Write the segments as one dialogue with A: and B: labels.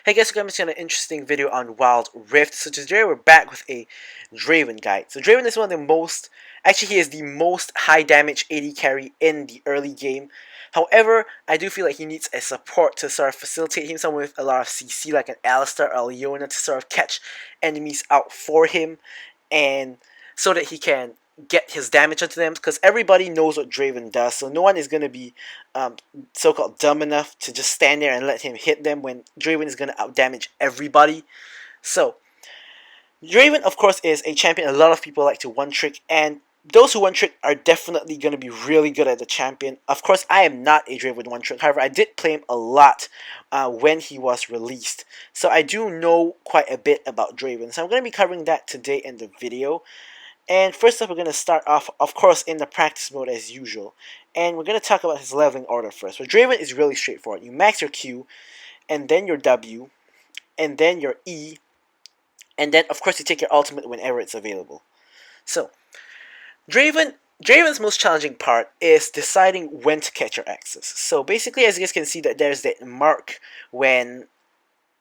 A: Hey guys, welcome to an interesting video on Wild Rift. So today we're back with a Draven guide. So Draven is one of the most, actually he is the most high damage AD carry in the early game. However, I do feel like he needs a support to sort of facilitate him, someone with a lot of CC like an Alistar or Leona to sort of catch enemies out for him, and so that he can get his damage onto them, because everybody knows what Draven does, so no one is going to be so-called dumb enough to just stand there and let him hit them when Draven is going to outdamage everybody. So Draven, of course, is a champion a lot of people like to one-trick, and those who one-trick are definitely going to be really good at the champion. Of course, I am not a Draven one-trick, however, I did play him a lot when he was released, so I do know quite a bit about Draven, so I'm going to be covering that today in the video. And first up, we're going to start off, of course, in the practice mode as usual. And we're going to talk about his leveling order first. So Draven is really straightforward. You max your Q, and then your W, and then your E, and then, of course, you take your ultimate whenever it's available. So, Draven's most challenging part is deciding when to catch your axes. So basically, as you guys can see, that there's that mark when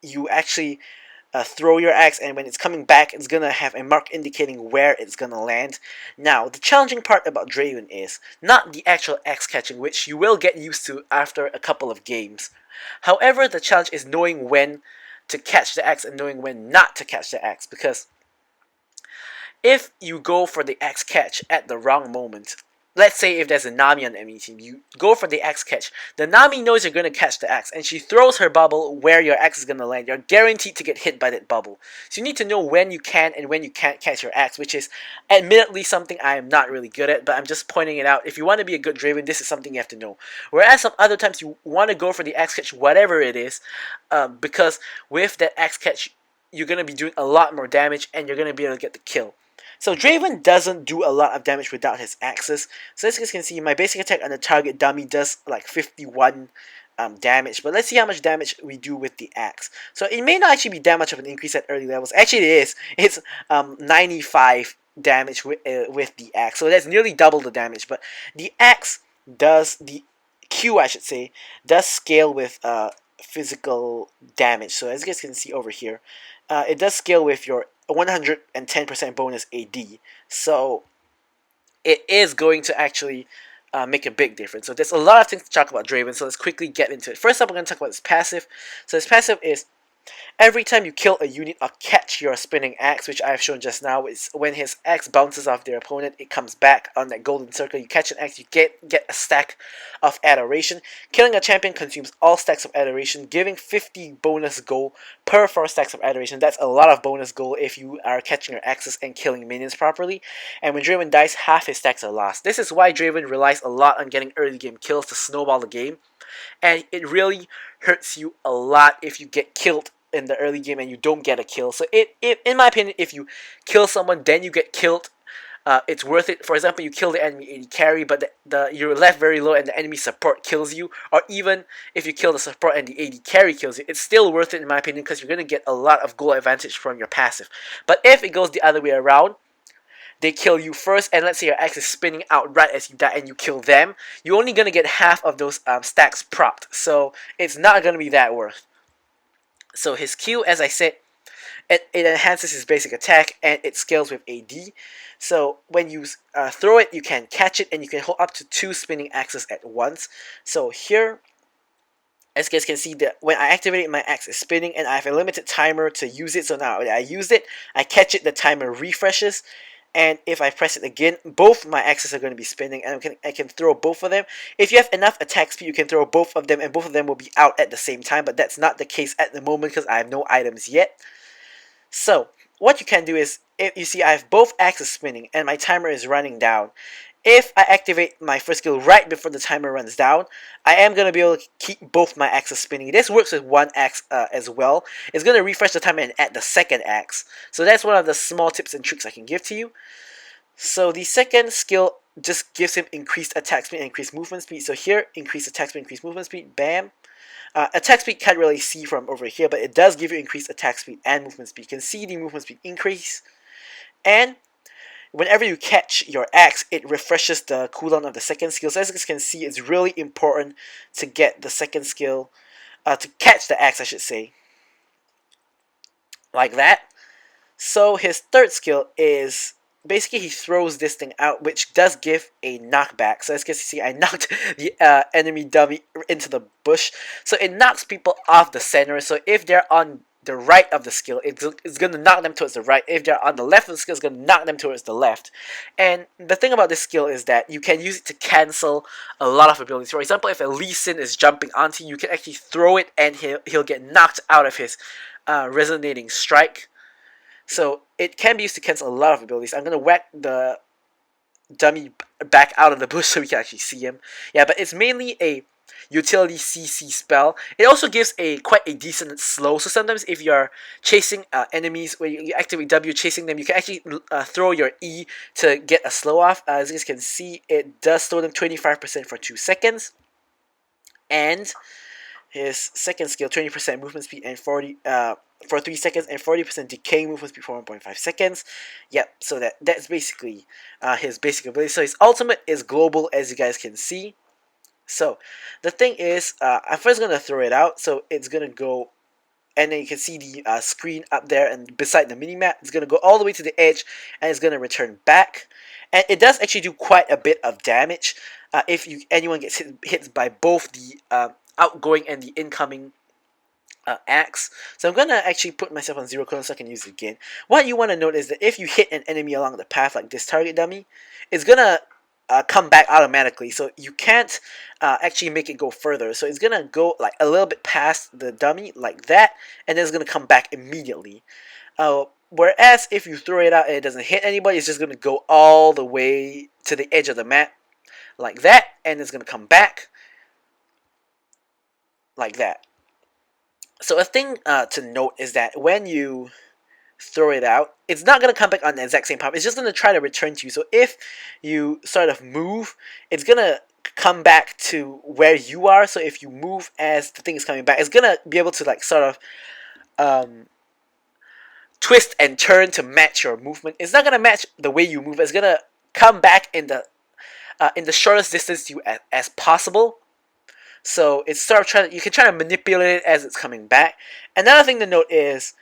A: you actually throw your axe, and when it's coming back, it's gonna have a mark indicating where it's gonna land. Now, the challenging part about Draven is not the actual axe catching, which you will get used to after a couple of games. However, the challenge is knowing when to catch the axe and knowing when not to catch the axe, because if you go for the axe catch at the wrong moment, let's say if there's a Nami on the enemy team, you go for the axe catch. The Nami knows you're going to catch the axe, and she throws her bubble where your axe is going to land. You're guaranteed to get hit by that bubble. So you need to know when you can and when you can't catch your axe, which is admittedly something I am not really good at, but I'm just pointing it out. If you want to be a good Draven, this is something you have to know. Whereas some other times you want to go for the axe catch, whatever it is, because with that axe catch, you're going to be doing a lot more damage, and you're going to be able to get the kill. So Draven doesn't do a lot of damage without his axes. So as you guys can see, my basic attack on the target dummy does like 51 damage. But let's see how much damage we do with the axe. So it may not actually be that much of an increase at early levels. Actually it is. It's 95 damage with the axe. So that's nearly double the damage. But the axe does, the Q I should say, does scale with physical damage. So as you guys can see over here, it does scale with your 110% bonus AD, so it is going to actually make a big difference. So there's a lot of things to talk about Draven, so let's quickly get into it. First up, we're going to talk about his passive. So his passive is every time you kill a unit or catch your spinning axe, which I have shown just now, is when his axe bounces off their opponent, it comes back on that golden circle. You catch an axe, you get a stack of adoration. Killing a champion consumes all stacks of adoration, giving 50 bonus gold per 4 stacks of adoration. That's a lot of bonus gold if you are catching your axes and killing minions properly. And when Draven dies, half his stacks are lost. This is why Draven relies a lot on getting early game kills to snowball the game. And it really hurts you a lot if you get killed in the early game and you don't get a kill. So in my opinion, if you kill someone then you get killed, it's worth it. For example, you kill the enemy AD carry, but you're left very low and the enemy support kills you, or even if you kill the support and the AD carry kills you, it's still worth it in my opinion, because you're going to get a lot of gold advantage from your passive. But if it goes the other way around, they kill you first, and let's say your axe is spinning out right as you die and you kill them, you're only going to get half of those stacks propped, so it's not going to be that worth. So his Q, as I said, it enhances his basic attack and it scales with AD. So when you throw it, you can catch it and you can hold up to 2 spinning axes at once. So here, as you guys can see, that when I activate it, my axe is spinning and I have a limited timer to use it. So now when I use it, I catch it, the timer refreshes. And if I press it again, both my axes are going to be spinning, and I can throw both of them. If you have enough attack speed, you can throw both of them, and both of them will be out at the same time, but that's not the case at the moment because I have no items yet. So, what you can do is, if you see I have both axes spinning, and my timer is running down, if I activate my first skill right before the timer runs down, I am going to be able to keep both my axes spinning. This works with one axe as well. It's going to refresh the timer and add the second axe. So that's one of the small tips and tricks I can give to you. So the second skill just gives him increased attack speed and increased movement speed. So here, increased attack speed, increased movement speed, bam. Attack speed can't really see from over here, but it does give you increased attack speed and movement speed. You can see the movement speed increase. And whenever you catch your axe, it refreshes the cooldown of the second skill. So as you can see, it's really important to get the second skill, to catch the axe, I should say. like that. So his third skill is basically he throws this thing out, which does give a knockback. So as you can see, I knocked the enemy dummy into the bush. So it knocks people off the center. So if they're on the right of the skill, it's going to knock them towards the right. If they're on the left of the skill, it's going to knock them towards the left. And the thing about this skill is that you can use it to cancel a lot of abilities. For example, if a Lee Sin is jumping onto you, you can actually throw it and he'll get knocked out of his resonating strike. So it can be used to cancel a lot of abilities. I'm gonna whack the dummy back out of the bush so we can actually see him. Yeah, but it's mainly a utility CC spell. It also gives a quite a decent slow. So sometimes if you're chasing enemies, when you activate W chasing them, you can actually throw your E to get a slow off. As you guys can see, it does slow them 25% for 2 seconds. And his second skill, 20% movement speed and 40 for 3 seconds and 40% decay movement speed for 1.5 seconds. Yep, so that's basically his basic ability. So his ultimate is global, as you guys can see. So the thing is, I'm first gonna throw it out. So it's gonna go, and then you can see the screen up there, and beside the minimap, it's gonna go all the way to the edge, and it's gonna return back. And it does actually do quite a bit of damage if anyone gets hit by both the outgoing and the incoming axe. So I'm gonna actually put myself on 0 cooldown so I can use it again. What you want to note is that if you hit an enemy along the path like this target dummy, it's gonna come back automatically. So you can't actually make it go further. So it's gonna go like a little bit past the dummy like that, and then it's gonna come back immediately. Whereas if you throw it out and it doesn't hit anybody, it's just gonna go all the way to the edge of the map like that, and it's gonna come back like that. So a thing to note is that when you throw it out, it's not going to come back on the exact same pop. It's just going to try to return to you. So if you sort of move, it's going to come back to where you are. So if you move as the thing is coming back, it's going to be able to like sort of twist and turn to match your movement. It's not going to match the way you move. It's going to come back in the shortest distance to you as possible. So it's sort of you can try to manipulate it as it's coming back. Another thing to note is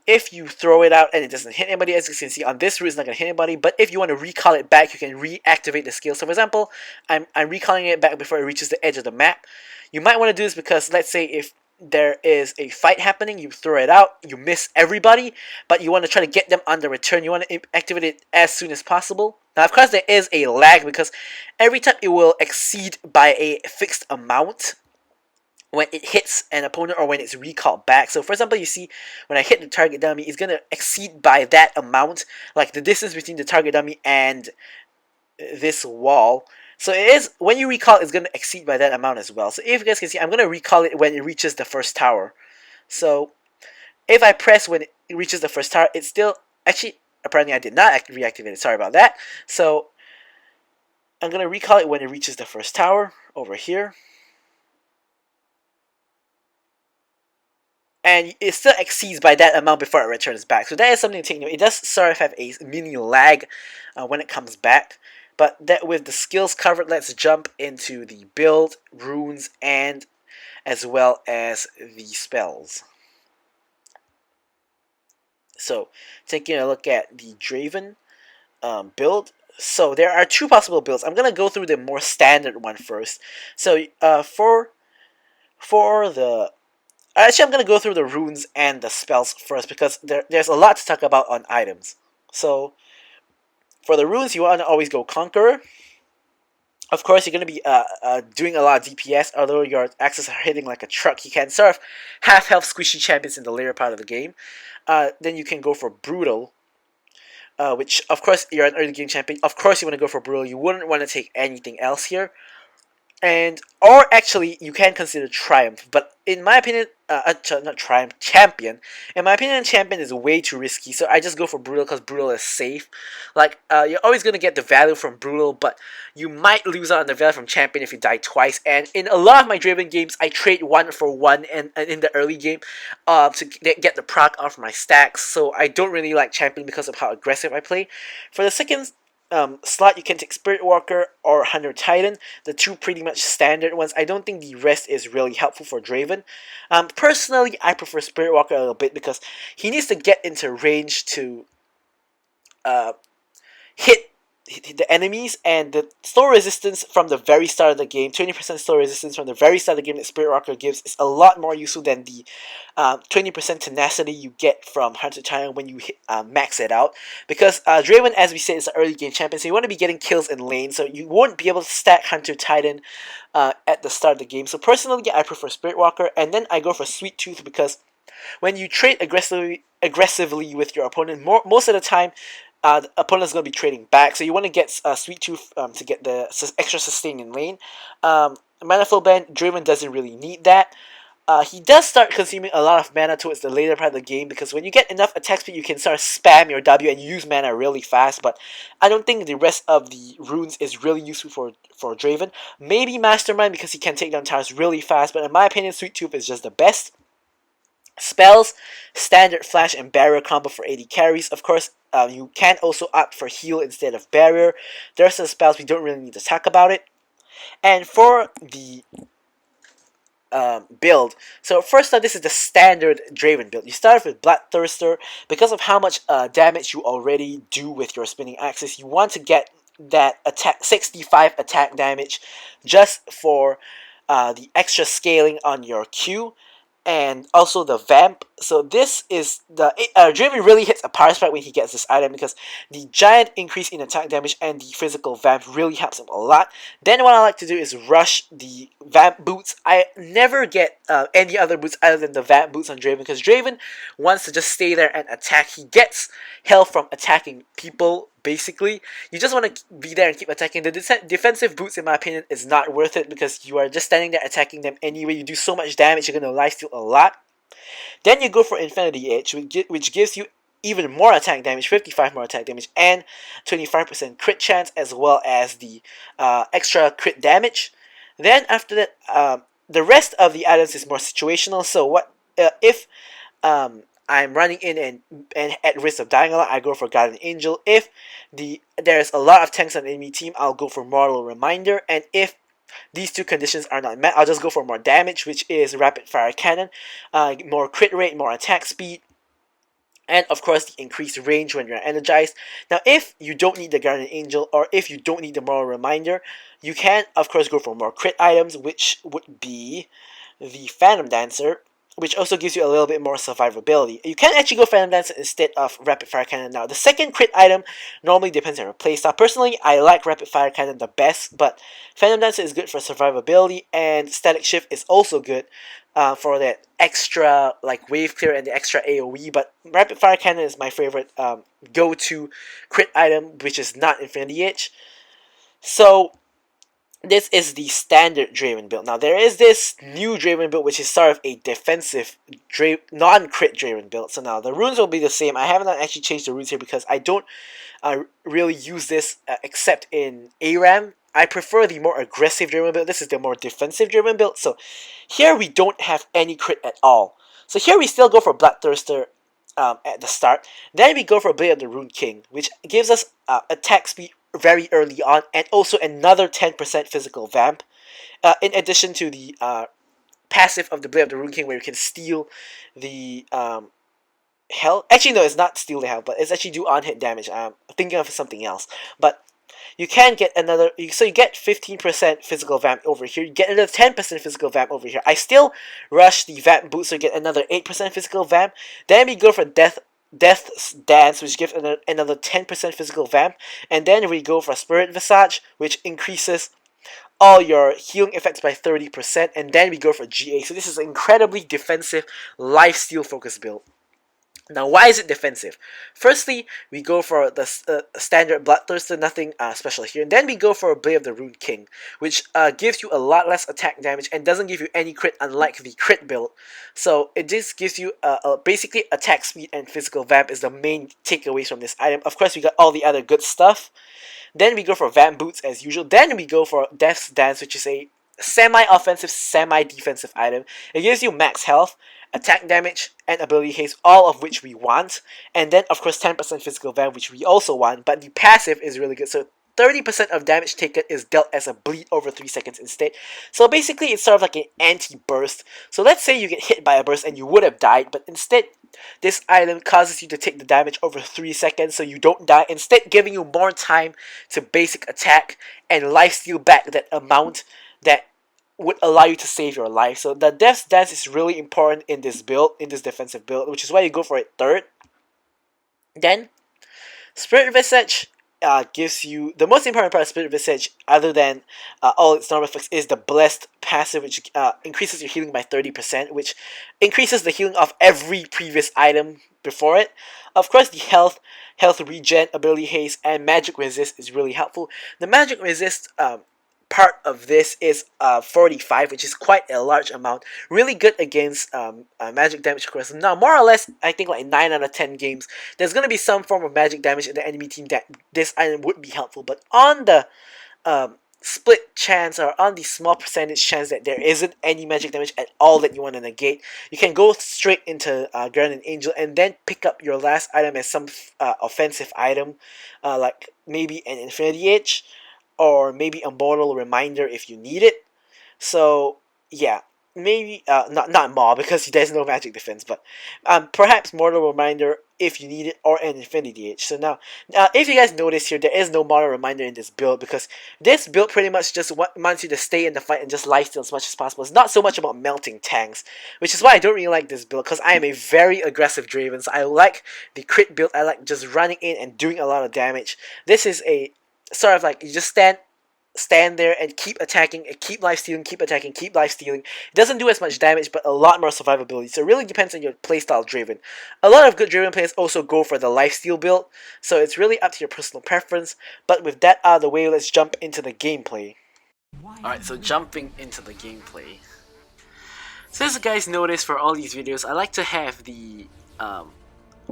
A: if you throw it out and it doesn't hit anybody, as you can see on this route, it's not going to hit anybody. But if you want to recall it back, you can reactivate the skill. So for example, I'm recalling it back before it reaches the edge of the map. You might want to do this because let's say if there is a fight happening, you throw it out, you miss everybody, but you want to try to get them on the return. You want to activate it as soon as possible. Now, of course, there is a lag because every time it will exceed by a fixed amount when it hits an opponent or when it's recalled back. So, for example, you see when I hit the target dummy, it's going to exceed by that amount, like the distance between the target dummy and this wall. So it is, when you recall, it's going to exceed by that amount as well. So if you guys can see, I'm going to recall it when it reaches the first tower. So if I press when it reaches the first tower, it's still, actually, apparently I did not reactivate it, sorry about that. So I'm going to recall it when it reaches the first tower over here. And it still exceeds by that amount before it returns back. So that is something to take note. It does sort of have a mini lag when it comes back. But that with the skills covered, let's jump into the build, runes, and as well as the spells. So, taking a look at the Draven build. So, there are two possible builds. I'm going to go through the more standard one first. So, for the... Actually, I'm going to go through the runes and the spells first because there's a lot to talk about on items. So, for the runes, you want to always go Conqueror. Of course, you're going to be doing a lot of DPS, although your axes are hitting like a truck. You can sort of half-health squishy champions in the later part of the game. Then you can go for Brutal, which, of course, you're an early game champion. Of course, you want to go for Brutal. You wouldn't want to take anything else here. Or actually, you can consider Triumph, but in my opinion, not Triumph, Champion. In my opinion, Champion is way too risky, so I just go for Brutal because Brutal is safe. Like, you're always going to get the value from Brutal, but you might lose out on the value from Champion if you die twice. And in a lot of my Draven games, I trade 1-for-1 and in the early game to get the proc off my stacks, so I don't really like Champion because of how aggressive I play. For the second slot, you can take Spirit Walker or Hunter Titan, the two pretty much standard ones. I don't think the rest is really helpful for Draven. Personally, I prefer Spirit Walker a little bit because he needs to get into range to uh, hit the enemies, and the slow resistance from the very start of the game, 20% slow resistance from the very start of the game that Spirit Walker gives is a lot more useful than the 20% tenacity you get from Hunter Titan when you max it out. Because Draven, as we said, is an early game champion, so you want to be getting kills in lane, so you won't be able to stack Hunter Titan at the start of the game. So personally, I prefer Spirit Walker, and then I go for Sweet Tooth because when you trade aggressively with your opponent, most of the time, the opponent's going to be trading back. So you want to get Sweet Tooth to get the extra sustain in lane. Manifold Band, Draven doesn't really need that. He does start consuming a lot of mana towards the later part of the game because when you get enough attack speed, you can start spam your W and use mana really fast. But I don't think the rest of the runes is really useful for Draven. Maybe Mastermind because he can take down towers really fast. But in my opinion, Sweet Tooth is just the best. Spells, standard flash and barrier combo for AD carries. Of course, you can also opt for heal instead of barrier. There are some spells we don't really need to talk about it. And for the build, so first up, this is the standard Draven build. You start with Bloodthirster. Because of how much damage you already do with your spinning axis, you want to get that attack 65 attack damage just for the extra scaling on your Q and also the Vamp. So this is the Draven really hits a power spike when he gets this item because the giant increase in attack damage and the physical Vamp really helps him a lot. Then what I like to do is rush the Vamp boots. I never get any other boots other than the Vamp boots on Draven because Draven wants to just stay there and attack. He gets health from attacking people. Basically, you just want to be there and keep attacking. The defensive boots, in my opinion, is not worth it because you are just standing there attacking them anyway. You do so much damage, you're going to lifesteal a lot. Then you go for Infinity Edge, which gives you even more attack damage, 55 more attack damage, and 25% crit chance, as well as the extra crit damage. Then after that, the rest of the items is more situational. So what if I'm running in and at risk of dying a lot, I go for Guardian Angel. If there's a lot of tanks on the enemy team, I'll go for Mortal Reminder. And if these two conditions are not met, I'll just go for more damage, which is Rapid Fire Cannon, more crit rate, more attack speed, and of course the increased range when you're energized. Now if you don't need the Guardian Angel or if you don't need the Mortal Reminder, you can of course go for more crit items, which would be the Phantom Dancer, which also gives you a little bit more survivability. You can actually go Phantom Dancer instead of Rapid Fire Cannon. Now, the second crit item normally depends on your playstyle. Personally, I like Rapid Fire Cannon the best, but Phantom Dancer is good for survivability, and Static Shift is also good for that extra like wave clear and the extra AoE. But Rapid Fire Cannon is my favorite go-to crit item, which is not Infinity Edge. So this is the standard Draven build. Now there is this new Draven build which is sort of a defensive non-crit Draven build. So now the runes will be the same. I haven't actually changed the runes here because I don't really use this except in ARAM. I prefer the more aggressive Draven build. This is the more defensive Draven build. So here we don't have any crit at all. So here we still go for Bloodthirster at the start. Then we go for Blade of the Rune King, which gives us attack speed very early on, and also another 10% physical vamp, in addition to the passive of the Blade of the Rune King, where you can steal the health. Actually, no, it's not steal the health, but it's actually do on-hit damage. I'm thinking of something else, but you can get another, so you get 15% physical vamp over here, you get another 10% physical vamp over here. I still rush the vamp boost, so you get another 8% physical vamp. Then we go for Death's Dance, which gives another 10% physical vamp, and then we go for Spirit Visage, which increases all your healing effects by 30%, and then we go for GA. So this is an incredibly defensive, lifesteal focused build. Now, why is it defensive? Firstly, we go for the standard Bloodthirster, nothing special here. And then we go for a Blade of the Rune King, which gives you a lot less attack damage and doesn't give you any crit, unlike the crit build. So it just gives you basically attack speed and physical vamp is the main takeaways from this item. Of course, we got all the other good stuff. Then we go for Vamp Boots as usual. Then we go for Death's Dance, which is a semi-offensive, semi-defensive item. It gives you max health, attack damage, and ability haste, all of which we want. And then, of course, 10% physical van, which we also want, but the passive is really good. So 30% of damage taken is dealt as a bleed over 3 seconds instead. So basically, it's sort of like an anti-burst. So let's say you get hit by a burst and you would have died, but instead, this item causes you to take the damage over 3 seconds so you don't die, instead giving you more time to basic attack and lifesteal back that amount that would allow you to save your life. So the Death's Dance is really important in this build, in this defensive build, which is why you go for it third. Then, Spirit Visage gives you the most important part of Spirit Visage, other than all its normal effects, is the Blessed passive, which increases your healing by 30%, which increases the healing of every previous item before it. Of course, the health regen, ability haste, and magic resist is really helpful. The magic resist part of this is 45, which is quite a large amount. Really good against magic damage, of course. Now, more or less, I think like 9 out of 10 games, there's going to be some form of magic damage in the enemy team that this item would be helpful. But on the split chance, or on the small percentage chance that there isn't any magic damage at all that you want to negate, you can go straight into Guardian Angel and then pick up your last item as some offensive item, like maybe an Infinity Edge, or maybe a Mortal Reminder if you need it. So yeah, maybe not Maw, because there's no magic defense, but perhaps Mortal Reminder if you need it, or an Infinity Edge. So now, if you guys notice here, there is no Mortal Reminder in this build, because this build pretty much just wants you to stay in the fight and just lifesteal as much as possible. It's not so much about melting tanks, which is why I don't really like this build, because I am a very aggressive Draven. So I like the crit build. I like just running in and doing a lot of damage. This is a sort of like, you just stand there and keep attacking and keep lifestealing, keep attacking, keep lifestealing. It doesn't do as much damage, but a lot more survivability. So it really depends on your playstyle Draven. A lot of good Draven players also go for the lifesteal build, so it's really up to your personal preference. But with that out of the way, let's jump into the gameplay. Alright, so jumping into the gameplay. So as you guys notice, for all these videos, I like to have the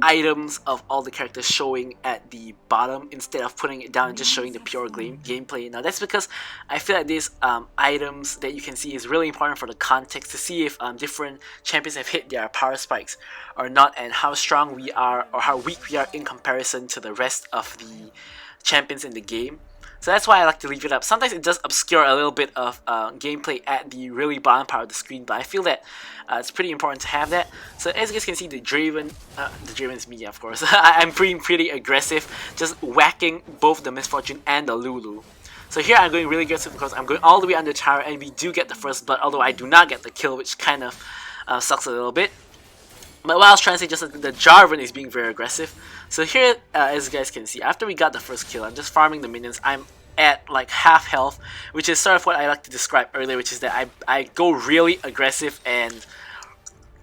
A: items of all the characters showing at the bottom instead of putting it down and just showing the pure gameplay. Now that's because I feel like these items that you can see is really important for the context, to see if different champions have hit their power spikes or not, and how strong we are or how weak we are in comparison to the rest of the champions in the game. So that's why I like to leave it up. Sometimes it does obscure a little bit of gameplay at the really bottom part of the screen, but I feel that it's pretty important to have that. So as you guys can see, the Draven is me, of course. I'm pretty aggressive, just whacking both the Misfortune and the Lulu. So here I'm going really aggressive because I'm going all the way under tower, and we do get the first blood, although I do not get the kill, which kind of sucks a little bit. But what I was trying to say, just the Draven is being very aggressive. So here, as you guys can see, after we got the first kill, I'm just farming the minions. I'm at like half health, which is sort of what I like to describe earlier, which is that I go really aggressive, and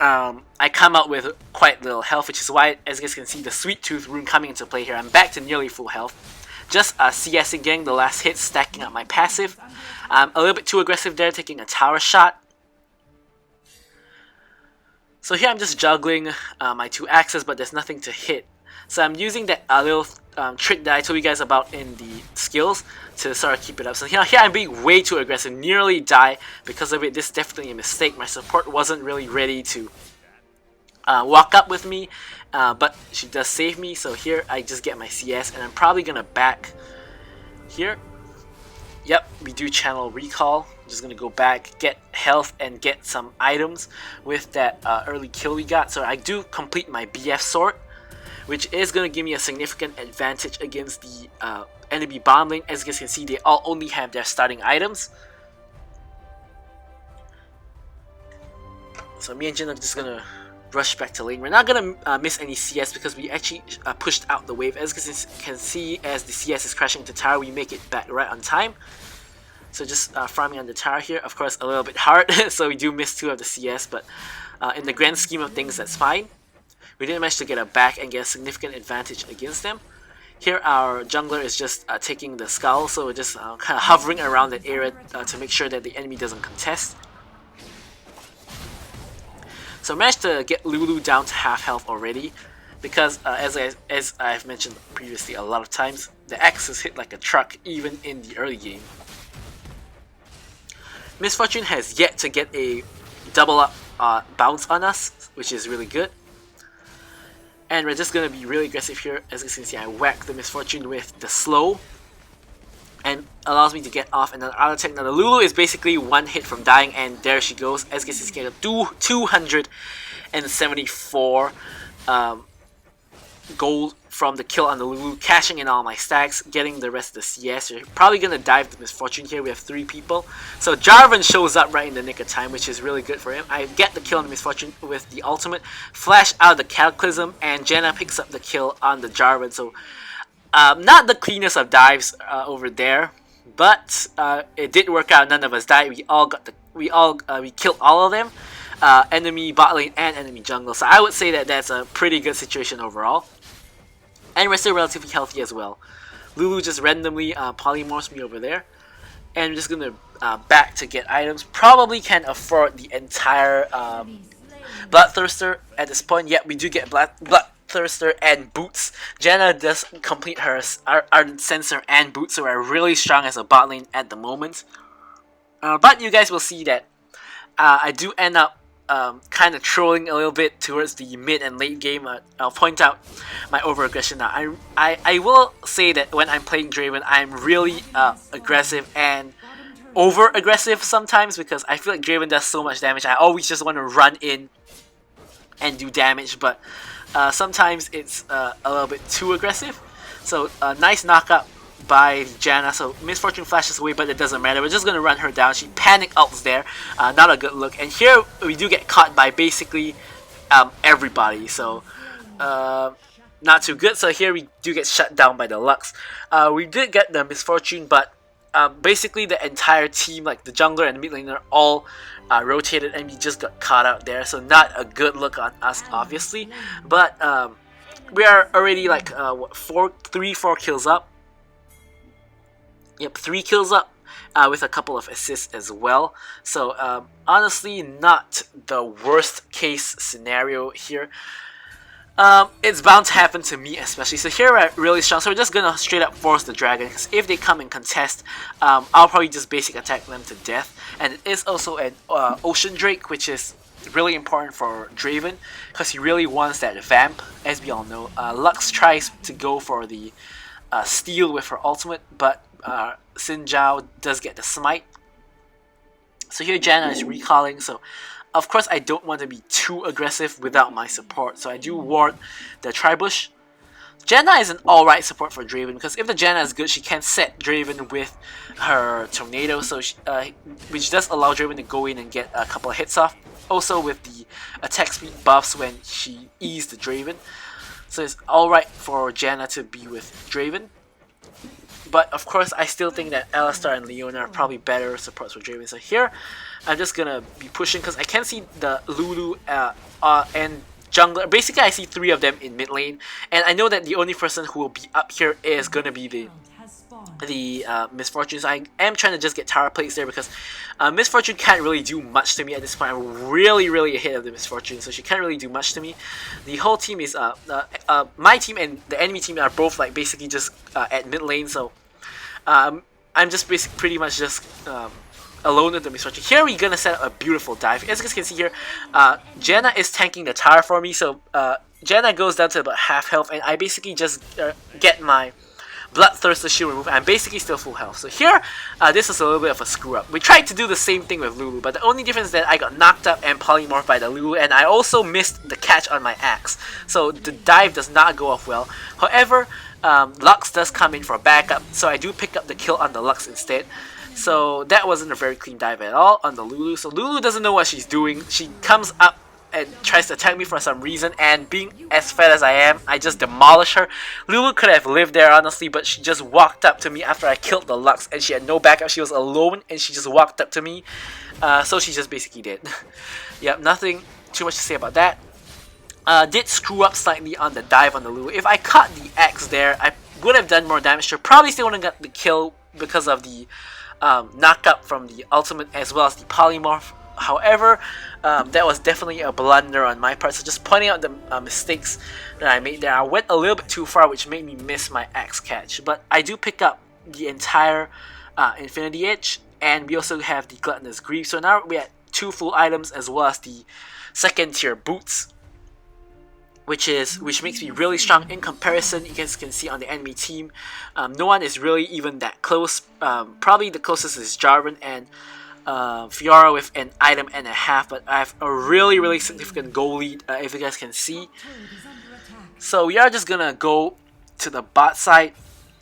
A: I come out with quite little health, which is why, as you guys can see, the Sweet Tooth rune coming into play here. I'm back to nearly full health. Just CSing, getting the last hit, stacking up my passive. I'm a little bit too aggressive there, taking a tower shot. So here I'm just juggling my two axes, but there's nothing to hit. So I'm using that little trick that I told you guys about in the skills to sort of keep it up. So here I'm being way too aggressive, nearly die because of it. This is definitely a mistake. My support wasn't really ready to walk up with me, but she does save me. So here I just get my CS, and I'm probably gonna back here. Yep, we do channel recall. I'm just gonna go back, get health, and get some items with that early kill we got. So I do complete my BF sword, which is gonna give me a significant advantage against the enemy bottom lane. As you guys can see, they all only have their starting items. So me and Jin are just gonna rush back to lane. We're not gonna miss any CS because we actually pushed out the wave. As you guys can see, as the CS is crashing into tower, we make it back right on time. So just farming on the tower here, of course a little bit hard, so we do miss 2 of the CS, but in the grand scheme of things, that's fine. We didn't manage to get a back and get a significant advantage against them. Here our jungler is just taking the skull, so we're just kind of hovering around that area to make sure that the enemy doesn't contest. So I managed to get Lulu down to half health already, because as I've mentioned previously a lot of times, the axes hit like a truck even in the early game. Misfortune has yet to get a double up bounce on us, which is really good. And we're just gonna be really aggressive here. As you can see, I whack the Misfortune with the slow, and allows me to get off another auto attack. Now the Lulu is basically one hit from dying, and there she goes. As you can see, she gets 274 gold from the kill on the Lulu, cashing in all my stacks, getting the rest of the CS. You're probably gonna dive the Misfortune here. We have 3 people. So Draven shows up right in the nick of time, which is really good for him. I get the kill on the Misfortune with the ultimate, flash out of the Cataclysm, and Janna picks up the kill on the Draven. So not the cleanest of dives over there, but it did work out. None of us died. We killed all of them, enemy bot lane and enemy jungle. So I would say that that's a pretty good situation overall, and we're still relatively healthy as well. Lulu just randomly polymorphs me over there, and I'm just gonna back to get items. Probably can't afford the entire Bloodthirster at this point. Yet we do get Bloodthirster and boots. Janna does complete her Ardent Sensor and boots, so we're really strong as a bot lane at the moment. But you guys will see that I do end up kind of trolling a little bit towards the mid and late game. I'll point out my over-aggression now. I will say that when I'm playing Draven, I'm really aggressive and over-aggressive sometimes, because I feel like Draven does so much damage. I always just want to run in and do damage, but sometimes it's a little bit too aggressive. So nice knockup by Janna. So Misfortune flashes away, but it doesn't matter. We're just gonna run her down. She panic ults there. Not a good look. And here we do get caught by basically everybody. So not too good. So here we do get shut down by the Lux. We did get the Misfortune, but basically the entire team, like the jungler and the mid laner, all rotated, and we just got caught out there. So not a good look on us, obviously. But we are already like 4 kills up. Yep, 3 kills up with a couple of assists as well. So honestly, not the worst case scenario here. It's bound to happen to me especially. So here we're really strong. So we're just gonna straight up force the dragon, because if they come and contest, I'll probably just basic attack them to death. And it is also an Ocean Drake, which is really important for Draven, because he really wants that vamp, as we all know. Lux tries to go for the steal with her ultimate, but Xin Zhao does get the smite. So here Janna is recalling, so of course I don't want to be too aggressive without my support, so I do ward the Tribush. Janna is an alright support for Draven, because if the Janna is good, she can set Draven with her Tornado, so which does allow Draven to go in and get a couple of hits off. Also with the attack speed buffs when she E's the Draven. So it's alright for Janna to be with Draven. But of course, I still think that Alistar and Leona are probably better supports for Draven. So here, I'm just gonna be pushing, because I can see the Lulu and jungler. Basically, I see 3 of them in mid lane, and I know that the only person who will be up here is gonna be the Misfortune. So I am trying to just get tower plates there, because Misfortune can't really do much to me at this point. I'm really ahead of the Misfortune, so she can't really do much to me. The whole team is my team and the enemy team are both like basically just at mid lane. So I'm just pretty much just alone with the Misfortune. Here we're gonna set up a beautiful dive. As you guys can see here, Janna is tanking the tower for me. So Janna goes down to about half health, and I basically just get my Bloodthirster shield removed. I'm basically still full health. So here, this is a little bit of a screw up. We tried to do the same thing with Lulu, but the only difference is that I got knocked up and polymorphed by the Lulu, and I also missed the catch on my axe. So the dive does not go off well. However, Lux does come in for a backup, so I do pick up the kill on the Lux instead. So that wasn't a very clean dive at all on the Lulu. So Lulu doesn't know what she's doing. She comes up and tries to attack me for some reason, and being as fat as I am, I just demolish her. Lulu could have lived there honestly, but she just walked up to me after I killed the Lux, and she had no backup. She was alone, and she just walked up to me. So she just basically did. Yep, nothing too much to say about that. Did screw up slightly on the dive on the Lulu. If I caught the axe there, I would have done more damage to her. Probably still wouldn't have got the kill because of the knockup from the ultimate as well as the polymorph. However, that was definitely a blunder on my part, so just pointing out the mistakes that I made there. I went a little bit too far, which made me miss my axe catch, but I do pick up the entire Infinity Edge, and we also have the Gluttonous Grief. So now we're at 2 full items as well as the second tier boots, which makes me really strong in comparison. You guys can see on the enemy team, no one is really even that close. Probably the closest is Draven and Fiora with an item and a half, but I have a really significant goal lead, if you guys can see. So we are just gonna go to the bot side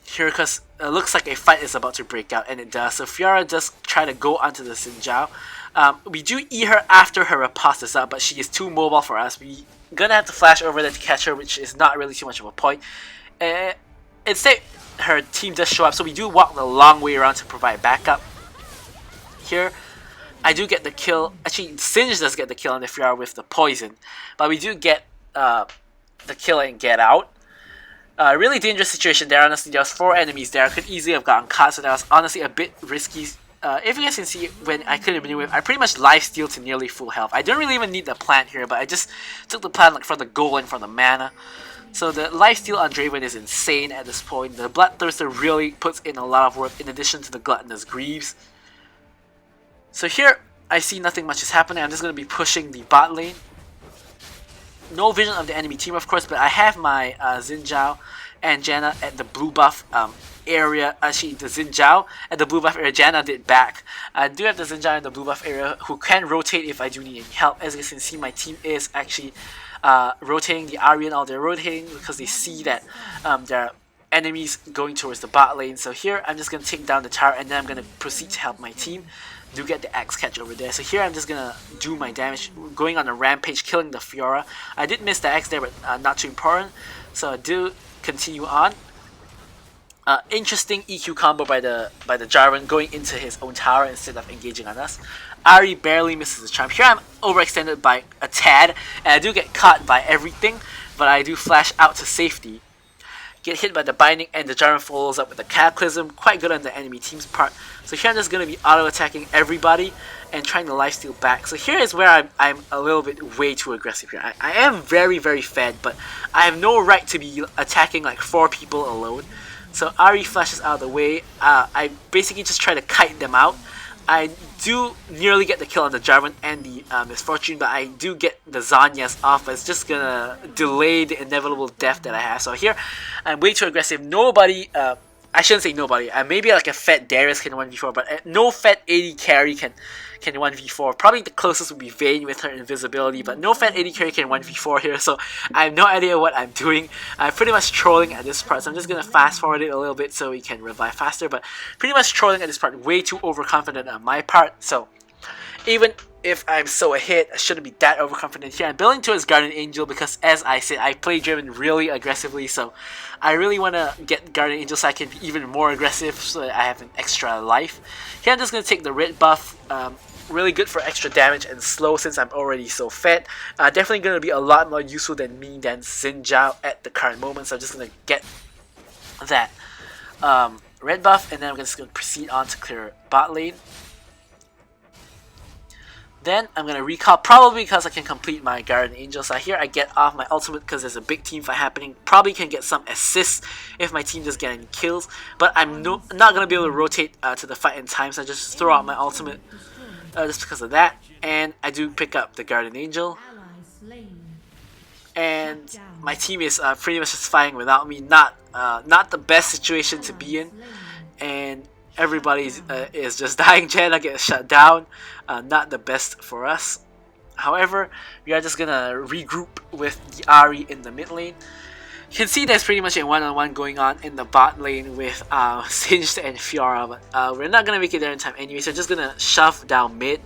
A: here because it looks like a fight is about to break out, and it does. So Fiora just try to go onto the Xin Zhao. We do eat her after her riposte is up, but she is too mobile for us. We gonna have to flash over there to catch her, which is not really too much of a point. Instead, her team does show up, so we do walk the long way around to provide backup. Here, I do get the kill. Actually, Singe does get the kill on the Fiora with the poison, but we do get the kill and get out. Really dangerous situation there. Honestly, there was 4 enemies there. I could easily have gotten caught, so that was honestly a bit risky. If you guys can see, when I couldn't begin with, I pretty much lifesteal to nearly full health. I don't really even need the plant here, but I just took the plant like for the gold and for the mana. So the lifesteal on Draven is insane at this point. The Bloodthirster really puts in a lot of work in addition to the Gluttonous Greaves. So here, I see nothing much is happening. I'm just going to be pushing the bot lane. No vision of the enemy team, of course, but I have my Xin Zhao and Janna at the blue buff area. Actually, the Xin Zhao at the blue buff area. Janna did back. I do have the Xin Zhao in the blue buff area who can rotate if I do need any help. As you can see, my team is actually rotating the Aryan. All they're rotating because they see that there are enemies going towards the bot lane. So here, I'm just going to take down the tower, and then I'm going to proceed to help my team. Do get the axe catch over there. So here I'm just gonna do my damage, going on a rampage, killing the Fiora. I did miss the axe there, but not too important. So I do continue on. Interesting EQ combo by the Draven going into his own tower instead of engaging on us. Ahri barely misses the charm. Here I'm overextended by a tad, and I do get caught by everything, but I do flash out to safety. Get hit by the binding, and the Draven follows up with the Cataclysm. Quite good on the enemy team's part. So here I'm just going to be auto-attacking everybody and trying to lifesteal back. So here is where I'm a little bit way too aggressive here. I am very fed, but I have no right to be attacking like 4 people alone. So Ahri flashes out of the way. I basically just try to kite them out. I do nearly get the kill on the Draven and the Misfortune, but I do get the Zhonya's off. It's just gonna delay the inevitable death that I have. So here, I'm way too aggressive. Nobody, I shouldn't say nobody. Maybe like a fat Darius can 1v4, but no fat AD carry can 1v4. Probably the closest would be Vayne with her invisibility, but no fat AD carry can 1v4 here, so I have no idea what I'm doing. I'm pretty much trolling at this part, so I'm just going to fast forward it a little bit so we can revive faster, but pretty much trolling at this part, way too overconfident on my part. So even if I'm so ahead, I shouldn't be that overconfident here. I'm building towards Guardian Angel because, as I said, I play Draven really aggressively, so I really want to get Guardian Angel so I can be even more aggressive so that I have an extra life. Here I'm just going to take the red buff, really good for extra damage and slow since I'm already so fed. Definitely going to be a lot more useful than Xin Zhao at the current moment, so I'm just going to get that red buff, and then I'm just going to proceed on to clear bot lane. Then I'm going to recall, probably because I can complete my Guardian Angel. So here I get off my ultimate because there's a big team fight happening. Probably can get some assists if my team does get any kills. But I'm not going to be able to rotate to the fight in time. So I just throw out my ultimate just because of that. And I do pick up the Guardian Angel. And my team is pretty much just fighting without me. Not the best situation to be in. And everybody is just dying. Janna gets shut down. Not the best for us. However, we are just gonna regroup with the Ahri in the mid lane. You can see there's pretty much a one-on-one going on in the bot lane with Singed and Fiora, but we're not gonna make it there in time anyway, so just gonna shove down mid.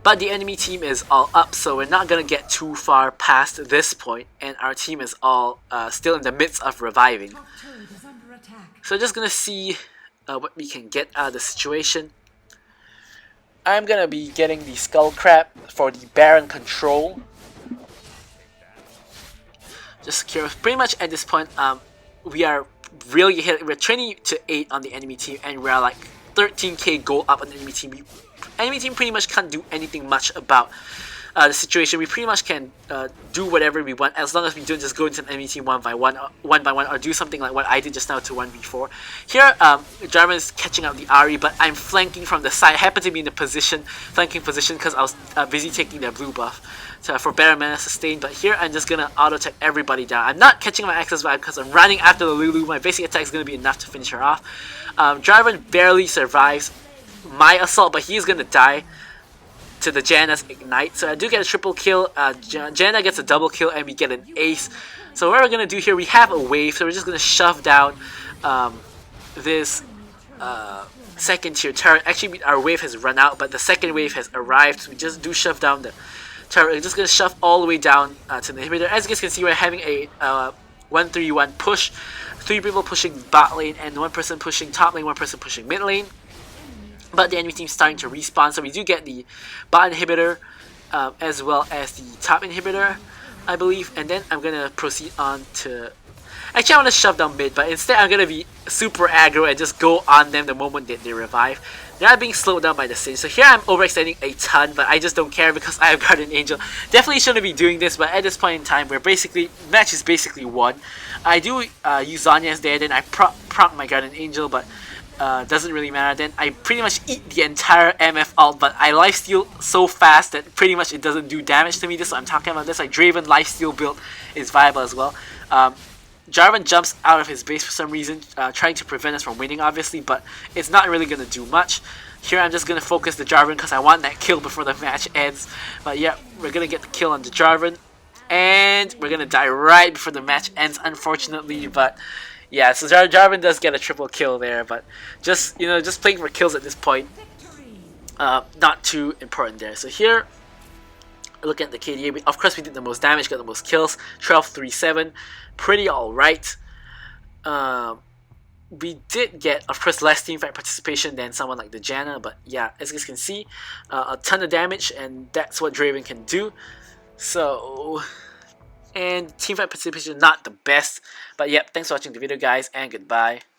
A: But the enemy team is all up, so we're not gonna get too far past this point, and our team is all still in the midst of reviving. So just gonna see what we can get out of the situation. I'm gonna be getting the Skull Crab for the Baron control. Just curious. Pretty much at this point, we are really hit. We're 20-8 on the enemy team, and we're like 13k gold up on the enemy team. Enemy team pretty much can't do anything much about the situation, we pretty much can do whatever we want as long as we don't just go into an enemy team one by one, or do something like what I did just now to 1v4. Here, Draven is catching out the Ahri, but I'm flanking from the side. I happen to be in the flanking position, because I was busy taking their blue buff for better mana sustain. But here, I'm just gonna auto attack everybody down. I'm not catching my access vibe because I'm running after the Lulu. My basic attack is gonna be enough to finish her off. Draven barely survives my assault, but he's gonna die to the Janna's ignite. So I do get a triple kill. Janna gets a double kill, and we get an ace. So what we're gonna do here, we have a wave, so we're just gonna shove down this second tier turret. Actually, our wave has run out, but the second wave has arrived. So we just do shove down the turret. We're just gonna shove all the way down to the inhibitor. As you guys can see, we're having a 1-3-1 push. 3 people pushing bot lane, and 1 person pushing top lane, 1 person pushing mid lane. But the enemy team's starting to respawn, so we do get the bot inhibitor as well as the top inhibitor, I believe. And then I'm gonna proceed on to... Actually, I want to shove down mid, but instead I'm gonna be super aggro and just go on them the moment that they revive. They're not being slowed down by the Sage. So here I'm overextending a ton, but I just don't care because I have Guardian Angel. Definitely shouldn't be doing this, but at this point in time, we're basically... match is basically won. I do use Zhonya's there, then I prompt my Guardian Angel, but doesn't really matter. Then I pretty much eat the entire MF ult, but I lifesteal so fast that pretty much it doesn't do damage to me. This is what I'm talking about. This like Draven lifesteal build is viable as well. Jarvan jumps out of his base for some reason, trying to prevent us from winning, obviously, but it's not really going to do much. Here I'm just going to focus the Jarvan because I want that kill before the match ends. But yeah, we're going to get the kill on the Jarvan, and we're going to die right before the match ends, unfortunately. But yeah, so Jarvan does get a triple kill there, but just, you know, just playing for kills at this point, not too important there. So here, look at the KDA. Of course, we did the most damage, got the most kills, 12-3-7, pretty alright. We did get, of course, less teamfight participation than someone like the Janna, but yeah, as you guys can see, a ton of damage, and that's what Draven can do. So, and teamfight participation not the best, but yep, thanks for watching the video, guys, and goodbye.